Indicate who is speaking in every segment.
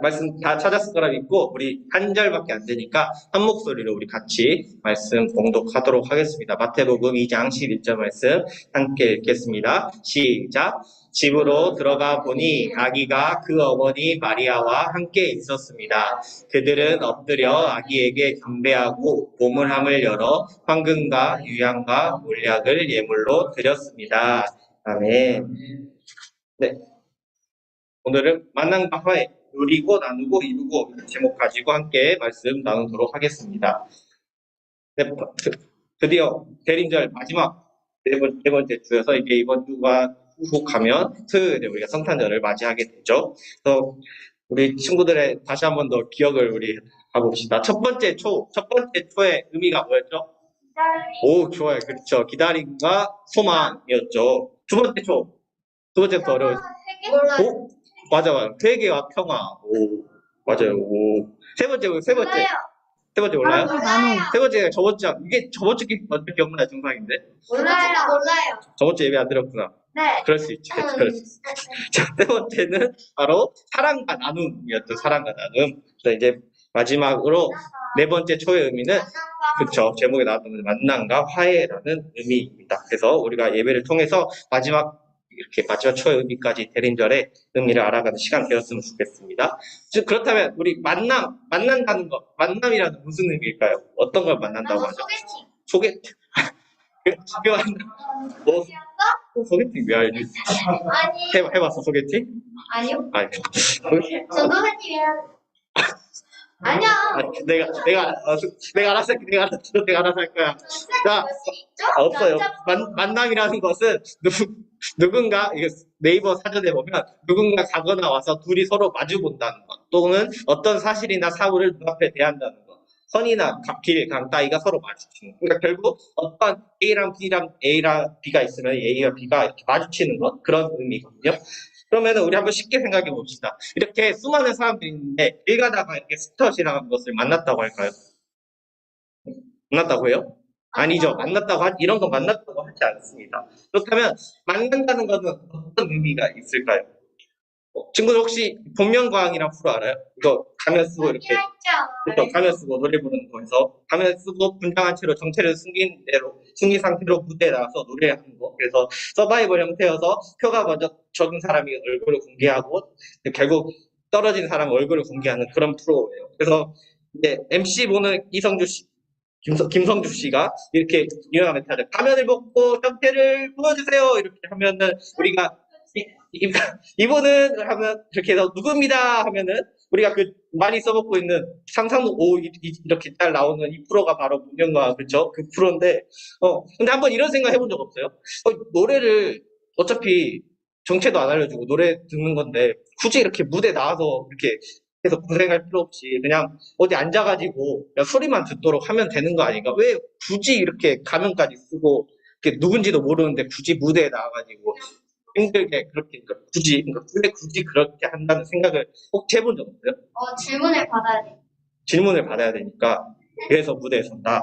Speaker 1: 말씀 다 찾았을 거라 믿고 우리 한 절밖에 안 되니까 한 목소리로 우리 같이 말씀 봉독하도록 하겠습니다. 마태복음 2장 11절 말씀 함께 읽겠습니다. 시작. 집으로 들어가 보니 아기가 그 어머니 마리아와 함께 있었습니다. 그들은 엎드려 아기에게 경배하고 보물함을 열어 황금과 유향과 몰약을 예물로 드렸습니다. 아멘. 네. 오늘은 만남과 화해, 누리고 나누고 이루고 제목 가지고 함께 말씀 나누도록 하겠습니다. 네, 드디어 대림절 마지막 네 번째 주여서 이게 이번 주가 후 가면 토요일에 우리가 성탄절을 맞이하게 되죠. 그래서 우리 친구들의 다시 한 번 더 기억을 우리 해봅시다. 첫 번째 초의 의미가 뭐였죠? 오, 좋아요. 그렇죠. 기다림과 소망이었죠. 두 번째부터 어려웠어요. 오, 맞아. 회개와 평화. 오, 맞아요. 오. 세 번째 몰라요? 세 번째 이게 저번 주 기억나요? 증상인데?
Speaker 2: 몰라요.
Speaker 1: 저번 주 예배 안 들었구나.
Speaker 2: 네.
Speaker 1: 그럴 수 있죠. 자, 세 번째는 바로 사랑과 나눔이었죠. 사랑과 나눔. 그래서 이제 마지막으로 네 번째 초의 의미는 그렇죠. 제목에 나왔던 만남과 화해라는 의미입니다. 그래서 우리가 예배를 통해서 마지막 초의 의미까지 대림절의 의미를 알아가는 시간 되었으면 좋겠습니다. 그렇다면 우리 만난다는 것, 만남이라는 무슨 의미일까요? 어떤 걸 만난다고 하죠? 소개팅. 뭐 소개팅 왜 알지?
Speaker 2: 아니.
Speaker 1: 해봤어 소개팅?
Speaker 2: 아니요.
Speaker 1: 아니.
Speaker 2: 전 소개팅이야. 아니야.
Speaker 1: 내가 알아서 할 거야. 자, 없어요. 만남이라는 것은 누군가 이거 네이버 사전에 보면 누군가 가거나 와서 둘이 서로 마주 본다는 것, 또는 어떤 사실이나 사물을 눈앞에 대한다는 것, 선이나 길, 강, 따위가 서로 마주치는 것. 그러니까 결국 어떤 A랑 B가 있으면 A와 B가 이렇게 마주치는 것, 그런 의미거든요. 그러면 우리 한번 쉽게 생각해 봅시다. 이렇게 수많은 사람들이 있는데 길 가다가 이렇게 스터시라는 것을 만났다고 할까요? 만났다고 해요? 아니죠. 이런 거 만났다고 하지 않습니다. 그렇다면 만난다는 것은 어떤 의미가 있을까요? 친구들 혹시 본명과항이란 프로 알아요? 이거 가면 쓰고 이렇게 그렇죠. 가면 쓰고 노래 부르는 거에서 가면 쓰고 분장한 채로 정체를 숨긴 상태로 무대에 나가서 노래하는 거. 그래서 서바이벌 형태여서 표가 먼저 적은 사람이 얼굴을 공개하고 결국 떨어진 사람 얼굴을 공개하는 그런 프로예요. 그래서 이제 MC 보는 김성주 씨가 이렇게 유명한 멘트 하죠. 가면을 벗고 정체를 보여주세요. 이렇게 하면은 우리가 이분은 하면 이렇게 해서 누구입니다 하면은 우리가 그 많이 써먹고 있는 상상도 이렇게 잘 나오는 이 프로가 바로 문명과 그렇죠? 그 프로인데 근데 한번 이런 생각 해본 적 없어요? 노래를 어차피 정체도 안 알려주고 노래 듣는 건데 굳이 이렇게 무대 나와서 이렇게 해서 고생할 필요 없이 그냥 어디 앉아가지고 그냥 소리만 듣도록 하면 되는 거 아닌가? 왜 굳이 이렇게 가면까지 쓰고 이렇게 누군지도 모르는데 굳이 무대에 나와가지고 힘들게 그렇게 왜 굳이 그렇게 한다는 생각을 꼭 해본 적 없어요?
Speaker 2: 질문을 받아야 돼.
Speaker 1: 질문을 받아야 되니까 그래서 무대에 선다.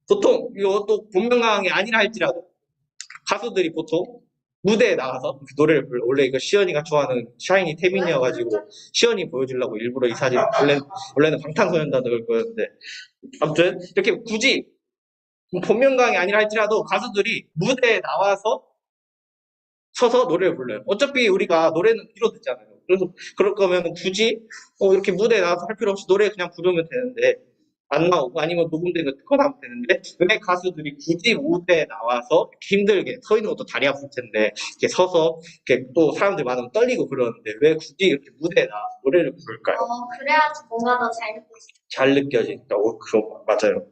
Speaker 1: 보통 이것도 본명강이 아니라 할지라도 가수들이 보통 무대에 나가서 노래를 불러. 원래 이거 시연이가 좋아하는 샤이니 태민이어가지고 시연이 보여주려고 일부러 이 사진 원래는 방탄소년단을 거였는데 아무튼 이렇게 굳이 본명강이 아니라 할지라도 가수들이 무대에 나와서 서서 노래를 불러요. 어차피 우리가 노래는 귀로 듣잖아요. 그래서 그럴 거면 굳이 이렇게 무대에 나와서 할 필요 없이 노래 그냥 부르면 되는데 안 나오고 아니면 녹음된 거 듣고 나오면 되는데 왜 가수들이 굳이 무대에 나와서 이렇게 힘들게 서 있는 것도 다리 아플 텐데 이렇게 서서 이렇게 또 사람들 많으면 떨리고 그러는데 왜 굳이 이렇게 무대에 나와서 노래를 부를까요?
Speaker 2: 그래야지 뭔가 더 잘
Speaker 1: 느껴지니까. 그거 맞아요.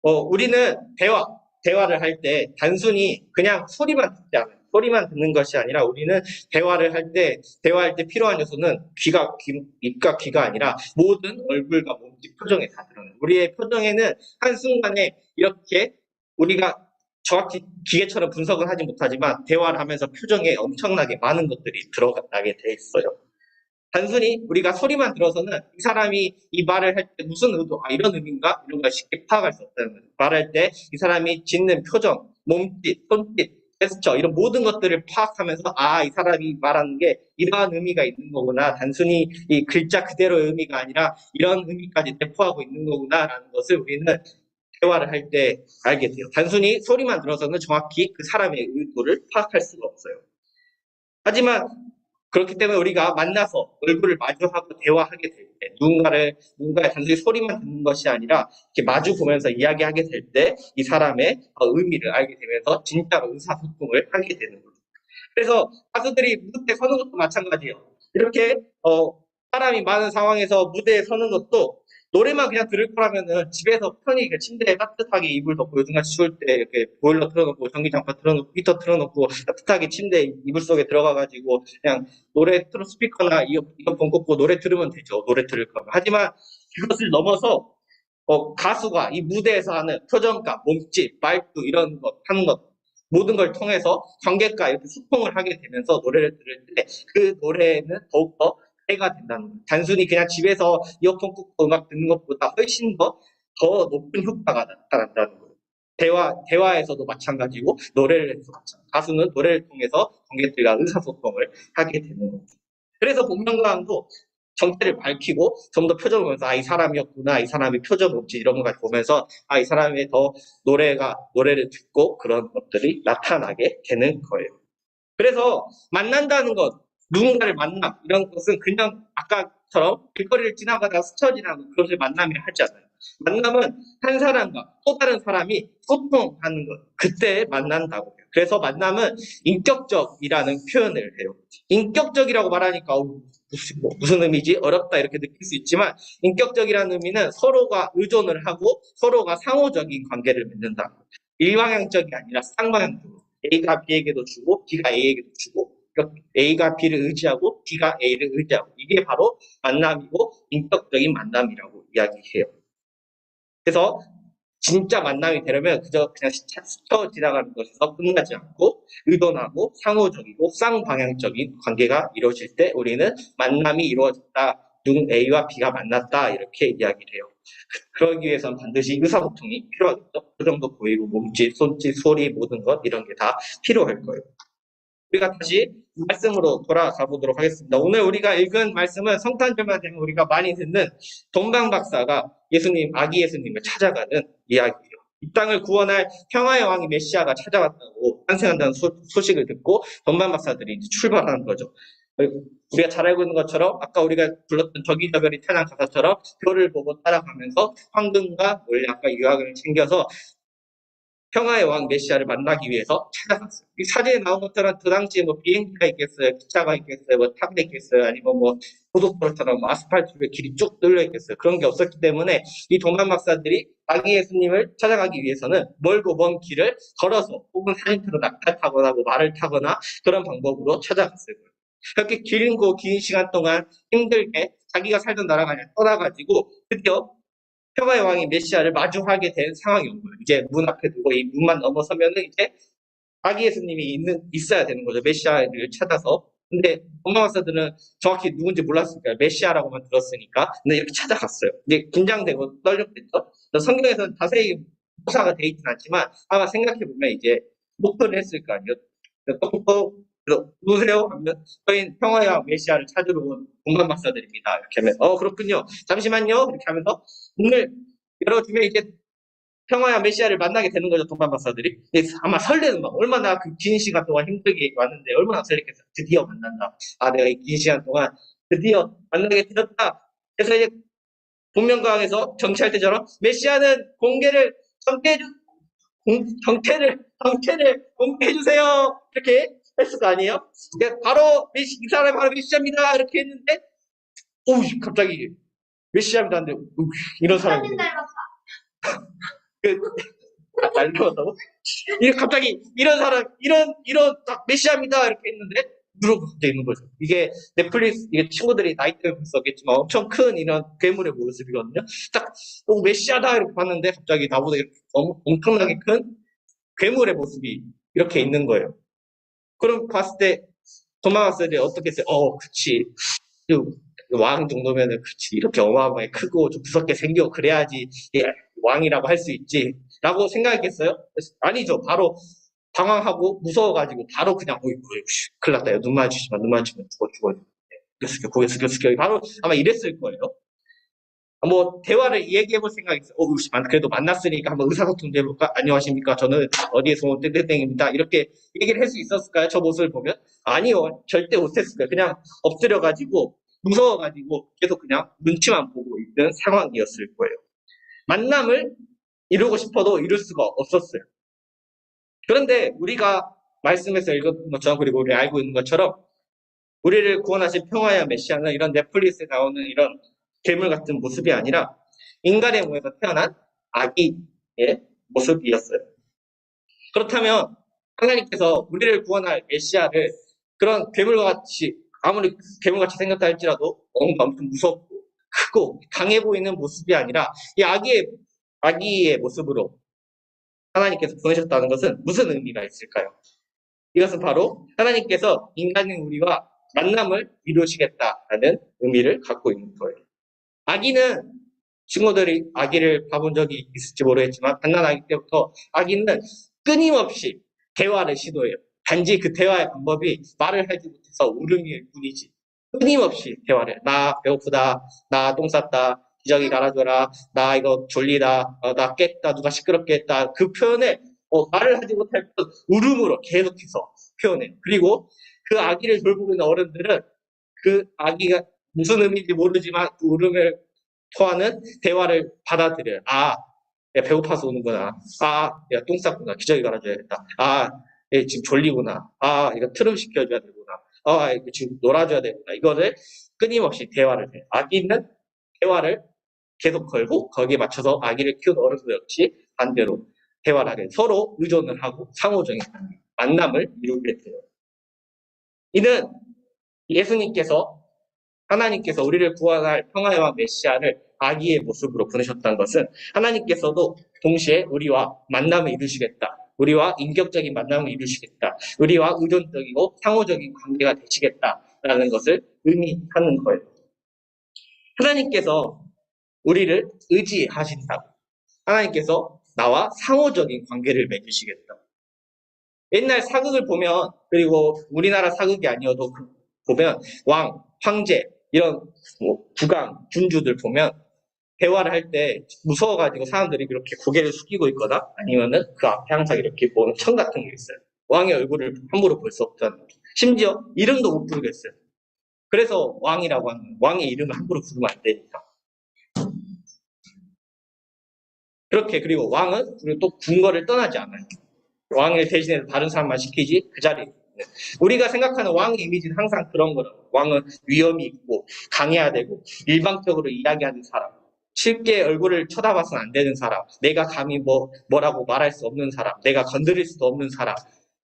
Speaker 1: 우리는 대화를 할 때 단순히 그냥 소리만 듣지 않아요. 소리만 듣는 것이 아니라 우리는 대화할 때 필요한 요소는 입과 귀가 아니라 모든 얼굴과 몸짓 표정에 다 들어요. 우리의 표정에는 한순간에 이렇게 우리가 정확히 기계처럼 분석을 하지 못하지만 대화를 하면서 표정에 엄청나게 많은 것들이 들어가게 돼 있어요. 단순히 우리가 소리만 들어서는 이 사람이 이 말을 할 때 무슨 의도, 이런 의미인가? 이런 걸 쉽게 파악할 수 없다는 거죠. 말할 때 이 사람이 짓는 표정, 몸짓, 손짓, 제스처, 이런 모든 것들을 파악하면서, 아, 이 사람이 말하는 게 이러한 의미가 있는 거구나. 단순히 이 글자 그대로의 의미가 아니라 이런 의미까지 내포하고 있는 거구나라는 것을 우리는 대화를 할 때 알게 돼요. 단순히 소리만 들어서는 정확히 그 사람의 의도를 파악할 수가 없어요. 하지만 그렇기 때문에 우리가 만나서 얼굴을 마주하고 대화하게 될 때, 누군가의 단순히 소리만 듣는 것이 아니라 이렇게 마주 보면서 이야기하게 될 때 이 사람의 의미를 알게 되면서 진짜로 의사소통을 하게 되는 거죠. 그래서 가수들이 무대에 서는 것도 마찬가지예요. 이렇게 사람이 많은 상황에서 무대에 서는 것도 노래만 그냥 들을 거라면은 집에서 편히 침대에 따뜻하게 이불 덮고 요즘같이 추울 때 이렇게 보일러 틀어놓고 전기장판 틀어놓고 히터 틀어놓고 따뜻하게 침대 이불 속에 들어가가지고 그냥 노래 틀어 스피커나 이어폰 꽂고 노래 들으면 되죠. 노래 들을 거면. 하지만 그것을 넘어서 가수가 이 무대에서 하는 표정과 몸짓, 말투 이런 것 하는 것 모든 걸 통해서 관객과 이렇게 소통을 하게 되면서 노래를 들을 때 그 노래는 더욱더 해가 된다는 거예요. 단순히 그냥 집에서 이어폰 꽂고 음악 듣는 것보다 훨씬 더 높은 효과가 나타난다는 거예요. 대화에서도 마찬가지고 노래를 해서 마찬가지고 가수는 노래를 통해서 관객들과 의사소통을 하게 되는 거죠. 그래서 복면가왕도 정체를 밝히고 좀 더 표정을 보면서 아, 이 사람이었구나, 이 사람의 표정 없지 이런 걸 보면서 아, 이 사람의 더 노래를 듣고 그런 것들이 나타나게 되는 거예요. 그래서 만난다는 것, 누군가를 만나 이런 것은 그냥 아까처럼 길거리를 지나가다가 스쳐 지나가는 그것을 만남이라 하지 않아요. 만남은 한 사람과 또 다른 사람이 소통하는 것, 그때 만난다고 해요. 그래서 만남은 인격적이라는 표현을 해요. 인격적이라고 말하니까 무슨 의미지? 어렵다 이렇게 느낄 수 있지만 인격적이라는 의미는 서로가 의존을 하고 서로가 상호적인 관계를 맺는다. 일방향적이 아니라 쌍방향적으로. A가 B에게도 주고 B가 A에게도 주고 A가 B를 의지하고 B가 A를 의지하고 이게 바로 만남이고 인격적인 만남이라고 이야기해요. 그래서 진짜 만남이 되려면 그저 그냥 스쳐 지나가는 것에서 끝나지 않고 의존하고 상호적이고 쌍방향적인 관계가 이루어질 때 우리는 만남이 이루어졌다. 누군 A와 B가 만났다 이렇게 이야기를 해요. 그러기 위해서는 반드시 의사소통이 필요하겠죠. 표정도 보이고 몸짓, 손짓, 소리 모든 것 이런 게 다 필요할 거예요. 우리가 다시 말씀으로 돌아가 보도록 하겠습니다. 오늘 우리가 읽은 말씀은 성탄절만 되면 우리가 많이 듣는 동방 박사가 아기 예수님을 찾아가는 이야기예요. 이 땅을 구원할 평화의 왕이 메시아가 찾아왔다고 탄생한다는 소식을 듣고 동방 박사들이 이제 출발하는 거죠. 우리가 잘 알고 있는 것처럼 아까 우리가 불렀던 저기저별이 태어난 가사처럼 표를 보고 따라가면서 황금과 몰약과 유황을 챙겨서 평화의 왕 메시아를 만나기 위해서 찾아갔어요. 이 사진에 나온 것처럼 그 당시에 뭐 비행기가 있겠어요, 기차가 있겠어요, 뭐 타고 있겠어요, 아니면 뭐 고속도로처럼 아스팔트에 길이 쭉 뚫려 있겠어요. 그런 게 없었기 때문에 이 동방 박사들이 아기 예수님을 찾아가기 위해서는 멀고 먼 길을 걸어서 혹은 사진표로 낙타 타거나 뭐 말을 타거나 그런 방법으로 찾아갔어요. 그렇게 긴 시간 동안 힘들게 자기가 살던 나라가 아니라 떠나가지고 드디어 평화의 왕이 메시아를 마주하게 된 상황이 온 거예요. 이제 문 앞에 두고 이 문만 넘어서면은 이제 아기 예수님이 있어야 되는 거죠. 메시아를 찾아서. 근데 동방 박사들은 정확히 누군지 몰랐으니까 메시아라고만 들었으니까 근데 이렇게 찾아갔어요. 이제 긴장되고 떨렸겠죠. 성경에서는 자세히 묘사가 돼 있진 않지만 아마 생각해 보면 이제 목표를 했을 거 아니에요. 누구세요? 하면 저희 평화의 왕 메시아를 찾으러 온 동방 박사들입니다. 이렇게 하면 그렇군요. 잠시만요. 이렇게 하면서 문을 열어주면 이제 평화의 메시아를 만나게 되는 거죠. 동방 박사들이. 아마 설레는 막 얼마나 그 긴 시간 동안 힘들게 왔는데 얼마나 설레겠어요. 드디어 만난다. 아, 내가 이 긴 시간 동안 드디어 만나게 되었다. 그래서 이제 복면가왕에서 정치할 때처럼 메시아는 정체를 공개해 주세요. 이렇게 했을 거 아니에요? 바로 이 사람이 바로 메시아입니다. 이렇게 했는데 갑자기 메시아입니다. 근데 이런 사람이 날려서 갑자기 이런 사람 이런 딱 메시아입니다 이렇게 했는데 누르고 있는 거죠. 이게 넷플릭스 이게 친구들이 나이 때문에 볼 수 없겠지만 엄청 큰 이런 괴물의 모습이거든요. 딱 메시아다 이렇게 봤는데 갑자기 나보다 이렇게 엄청나게 큰 괴물의 모습이 이렇게 있는 거예요. 그럼 봤을 때 도망갔을 때 어떻게 했어요? 그치. 왕 정도면은 그치 이렇게 어마어마하게 크고 좀 무섭게 생기고 그래야지 왕이라고 할 수 있지 라고 생각했겠어요? 아니죠. 바로 당황하고 무서워가지고 바로 그냥 큰일 났다. 눈 마주치지 마. 눈 마주치면 죽어. 고개 숙여. 바로 아마 이랬을 거예요. 뭐 대화를 얘기해 볼 생각이 있어요. 그래도 만났으니까 한번 의사소통도 해볼까? 안녕하십니까? 저는 어디에서 온 땡땡땡입니다. 이렇게 얘기를 할 수 있었을까요? 저 모습을 보면? 아니요. 절대 못했을 거예요. 그냥 엎드려가지고 무서워가지고 계속 그냥 눈치만 보고 있는 상황이었을 거예요. 만남을 이루고 싶어도 이룰 수가 없었어요. 그런데 우리가 말씀에서 읽었던 것처럼 그리고 우리 알고 있는 것처럼 우리를 구원하신 평화의 메시아는 이런 넷플릭스에 나오는 이런 괴물 같은 모습이 아니라 인간의 몸에서 태어난 아기의 모습이었어요. 그렇다면 하나님께서 우리를 구원할 메시아를 그런 괴물과 같이 아무리 괴물같이 생겼다 할지라도 뭔가 엄청 무섭고 크고 강해 보이는 모습이 아니라 이 아기의 모습으로 하나님께서 보내셨다는 것은 무슨 의미가 있을까요? 이것은 바로 하나님께서 인간인 우리와 만남을 이루시겠다라는 의미를 갖고 있는 거예요. 아기는 친구들이 아기를 봐본 적이 있을지 모르겠지만 갓난 아기 때부터 아기는 끊임없이 대화를 시도해요. 단지 그 대화의 방법이 말을 하지 못해서 울음일 뿐이지. 끊임없이 대화를 해. 나 배고프다. 나 똥 쌌다. 기저귀 갈아줘라. 나 이거 졸리다. 나 깼다. 누가 시끄럽게 했다. 그 표현을 말을 하지 못할 뿐 울음으로 계속해서 표현해요. 그리고 그 아기를 돌보고 있는 어른들은 그 아기가 무슨 의미인지 모르지만 그 울음을 토하는 대화를 받아들여요. 얘 배고파서 오는구나. 얘가 똥 쌌구나. 기저귀 갈아줘야겠다. 얘 지금 졸리구나. 이거 트름 시켜줘야 되구나. 이거 지금 놀아줘야 되구나. 이거를 끊임없이 대화를 해요. 아기는 대화를 계속 걸고 거기에 맞춰서 아기를 키우는 어른들 역시 반대로 대화를 하게 서로 의존을 하고 상호적인 만남을 이루게 돼요. 이는 하나님께서 우리를 구원할 평화의 왕 메시아를 아기의 모습으로 보내셨다는 것은 하나님께서도 동시에 우리와 만남을 이루시겠다. 우리와 인격적인 만남을 이루시겠다. 우리와 의존적이고 상호적인 관계가 되시겠다라는 것을 의미하는 거예요. 하나님께서 우리를 의지하신다고. 하나님께서 나와 상호적인 관계를 맺으시겠다. 옛날 사극을 보면 그리고 우리나라 사극이 아니어도 보면 왕, 황제 이런 국왕, 군주들 보면 대화를 할 때 무서워가지고 사람들이 이렇게 고개를 숙이고 있거나 아니면은 그 앞에 항상 이렇게 보는 천 같은 게 있어요. 왕의 얼굴을 함부로 볼 수 없다는 거죠. 심지어 이름도 못 부르겠어요. 그래서 왕이라고 하는 왕의 이름을 함부로 부르면 안 되니까. 그렇게 그리고 왕은 그리고 또 궁궐을 떠나지 않아요. 왕을 대신해서 다른 사람만 시키지 그 자리에. 우리가 생각하는 왕의 이미지는 항상 그런 거라고. 왕은 위엄이 있고 강해야 되고 일방적으로 이야기하는 사람. 쉽게 얼굴을 쳐다봐서는 안 되는 사람. 내가 감히 뭐라고 말할 수 없는 사람. 내가 건드릴 수도 없는 사람.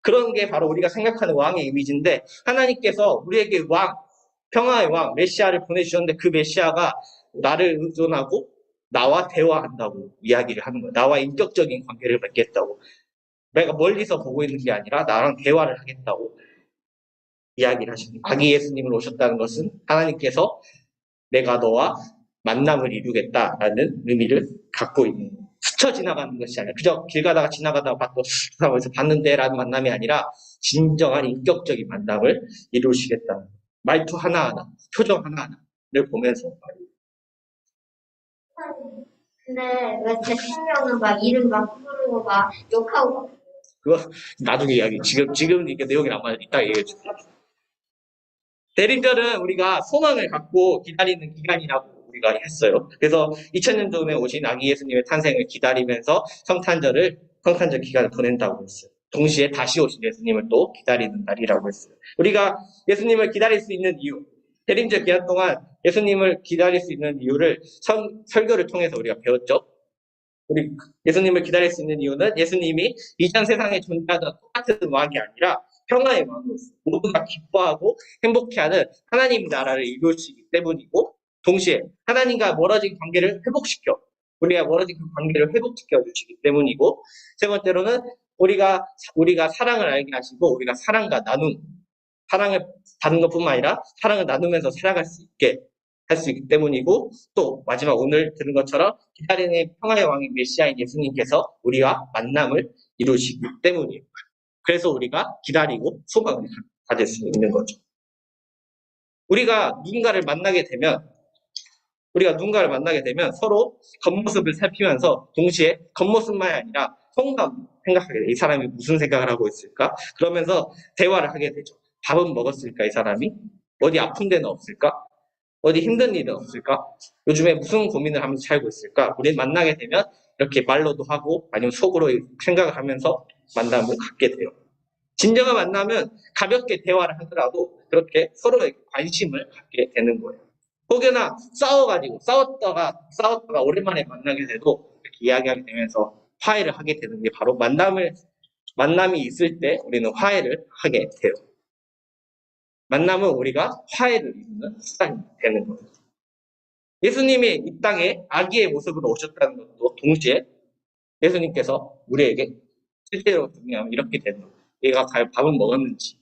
Speaker 1: 그런 게 바로 우리가 생각하는 왕의 이미지인데 하나님께서 우리에게 평화의 왕, 메시아를 보내주셨는데 그 메시아가 나를 의존하고 나와 대화한다고 이야기를 하는 거예요. 나와 인격적인 관계를 맺겠다고. 내가 멀리서 보고 있는 게 아니라 나랑 대화를 하겠다고 이야기를 하십니다. 아기 예수님을 오셨다는 것은 하나님께서 내가 너와 만남을 이루겠다라는 의미를 갖고 있는 거예요. 스쳐 지나가는 것이 아니라 그저 길 가다가 지나가다가 봤는데라는 만남이 아니라 진정한 인격적인 만남을 이루시겠다는 말투 하나하나, 표정 하나하나를 보면서
Speaker 2: 근데 왜 대통령은 막 이름 막 부르고 막 욕하고
Speaker 1: 그거 나중에 이야기. 지금 이게 내용이 안 맞아. 이따 얘기해 줄게. 대림절은 우리가 소망을 갖고 기다리는 기간이라고 우리가 했어요. 그래서 2000년 전에 오신 아기 예수님의 탄생을 기다리면서 성탄절 기간을 보낸다고 했어요. 동시에 다시 오신 예수님을 또 기다리는 날이라고 했어요. 우리가 예수님을 기다릴 수 있는 이유, 대림절 기간 동안 예수님을 기다릴 수 있는 이유를 설교를 통해서 우리가 배웠죠. 우리 예수님을 기다릴 수 있는 이유는 예수님이 이전 세상에 존재하던 똑같은 왕이 아니라 평화의 왕으로서 모두가 기뻐하고 행복해하는 하나님 나라를 이루시기 때문이고 동시에 하나님과 멀어진 관계를 우리가 멀어진 그 관계를 회복시켜 주시기 때문이고 세 번째로는 우리가 사랑을 알게 하시고 우리가 사랑을 받는 것뿐만 아니라 사랑을 나누면서 살아갈 수 있게 할 수 있기 때문이고 또 마지막 오늘 들은 것처럼 기다리는 평화의 왕인 메시아인 예수님께서 우리와 만남을 이루시기 때문이에요. 그래서 우리가 기다리고 소망을 가질 수 있는 거죠. 우리가 누군가를 만나게 되면 서로 겉모습을 살피면서 동시에 겉모습만이 아니라 속마음 생각하게 돼요. 이 사람이 무슨 생각을 하고 있을까? 그러면서 대화를 하게 되죠. 밥은 먹었을까, 이 사람이? 어디 아픈 데는 없을까? 어디 힘든 일은 없을까? 요즘에 무슨 고민을 하면서 살고 있을까? 우리 만나게 되면 이렇게 말로도 하고 아니면 속으로 생각을 하면서 만남을 갖게 돼요. 진정한 만나면 가볍게 대화를 하더라도 그렇게 서로에게 관심을 갖게 되는 거예요. 혹여나 싸웠다가 오랜만에 만나게 돼도 이렇게 이야기하게 되면서 화해를 하게 되는 게 바로 만남이 있을 때 우리는 화해를 하게 돼요. 만남은 우리가 화해를 이루는 수단이 되는 거예요. 예수님이 이 땅에 아기의 모습으로 오셨다는 것도 동시에 예수님께서 우리에게 실제로 중요하면 이렇게 되는 거예요. 얘가 밥은 먹었는지,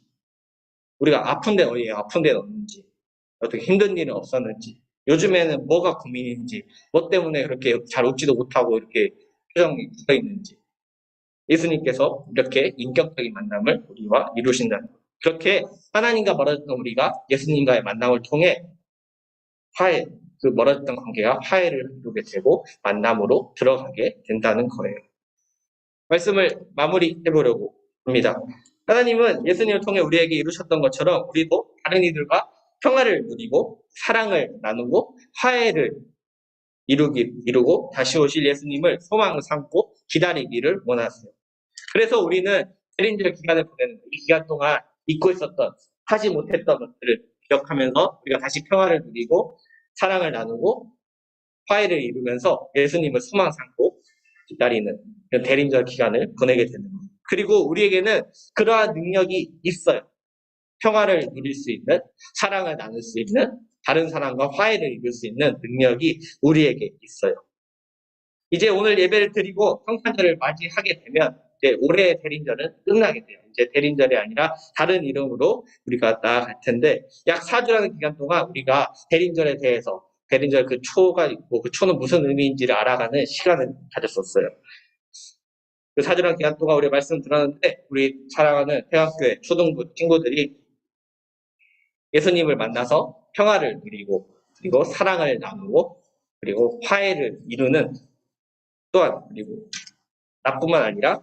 Speaker 1: 우리가 아픈 데는 없는지, 어떻게 힘든 일은 없었는지, 요즘에는 뭐가 고민인지, 뭐 때문에 그렇게 잘 웃지도 못하고 이렇게 표정이 굳어 있는지, 예수님께서 이렇게 인격적인 만남을 우리와 이루신다는 거예요. 그렇게 하나님과 멀어졌던 우리가 예수님과의 만남을 통해 그 멀어졌던 관계가 화해를 이루게 되고 만남으로 들어가게 된다는 거예요. 말씀을 마무리해보려고 합니다. 하나님은 예수님을 통해 우리에게 이루셨던 것처럼 우리도 다른 이들과 평화를 누리고 사랑을 나누고 화해를 이루고 다시 오실 예수님을 소망을 삼고 기다리기를 원하세요. 그래서 우리는 대림절 기간을 보내는 이 기간 동안 잊고 있었던 하지 못했던 것들을 기억하면서 우리가 다시 평화를 누리고 사랑을 나누고 화해를 이루면서 예수님을 소망 삼고 기다리는 대림절 기간을 보내게 되는 거예요. 그리고 우리에게는 그러한 능력이 있어요. 평화를 누릴 수 있는, 사랑을 나눌 수 있는, 다른 사람과 화해를 이룰 수 있는 능력이 우리에게 있어요. 이제 오늘 예배를 드리고 성탄절을 맞이하게 되면 이제 올해의 대림절은 끝나게 돼요. 이제 대림절이 아니라 다른 이름으로 우리가 나아갈 텐데 약 4주라는 기간 동안 우리가 대림절에 대해서 대림절 그 초가 있고 그 초는 무슨 의미인지를 알아가는 시간을 가졌었어요. 그 4주라는 기간 동안 우리 말씀 들었는데 우리 사랑하는 태학교회 초등부 친구들이 예수님을 만나서 평화를 누리고 그리고 사랑을 나누고 그리고 화해를 이루는 또한 그리고 나뿐만 아니라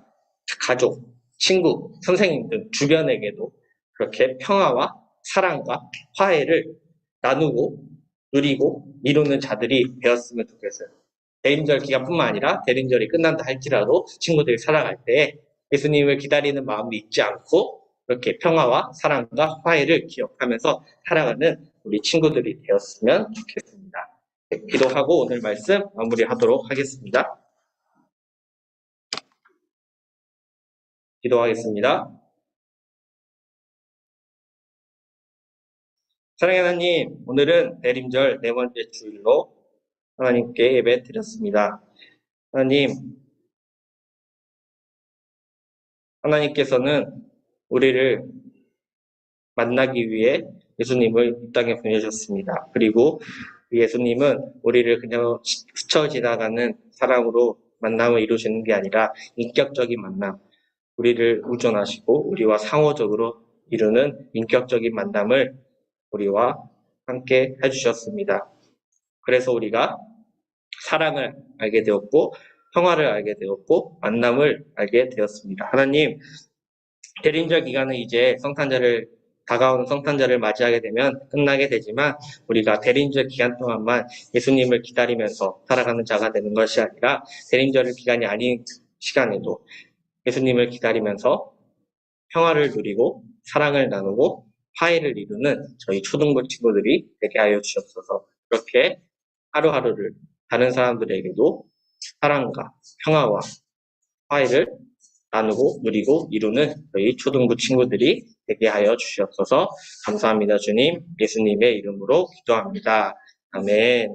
Speaker 1: 가족, 친구, 선생님 등 주변에게도 그렇게 평화와 사랑과 화해를 나누고 누리고 이루는 자들이 되었으면 좋겠어요. 대림절 기간뿐만 아니라 대림절이 끝난다 할지라도 친구들이 살아갈 때 예수님을 기다리는 마음이 잊지 않고 그렇게 평화와 사랑과 화해를 기억하면서 살아가는 우리 친구들이 되었으면 좋겠습니다. 네, 기도하고 오늘 말씀 마무리하도록 하겠습니다. 기도하겠습니다. 사랑의 하나님, 오늘은 대림절 네 번째 주일로 하나님께 예배 드렸습니다. 하나님께서는 우리를 만나기 위해 예수님을 이 땅에 보내셨습니다. 그리고 예수님은 우리를 그냥 스쳐 지나가는 사랑으로 만남을 이루시는 게 아니라 인격적인 만남, 우리를 우존하시고 우리와 상호적으로 이루는 인격적인 만남을 우리와 함께 해주셨습니다. 그래서 우리가 사랑을 알게 되었고 평화를 알게 되었고 만남을 알게 되었습니다. 하나님, 대림절 기간은 이제 다가오는 성탄절을 맞이하게 되면 끝나게 되지만 우리가 대림절 기간 동안만 예수님을 기다리면서 살아가는 자가 되는 것이 아니라 대림절 기간이 아닌 시간에도 예수님을 기다리면서 평화를 누리고 사랑을 나누고 화해를 이루는 저희 초등부 친구들이 되게 하여 주옵소서. 그렇게 하루하루를 다른 사람들에게도 사랑과 평화와 화해를 나누고 누리고 이루는 저희 초등부 친구들이 되게 하여 주시옵소서. 감사합니다. 주님, 예수님의 이름으로 기도합니다. 아멘.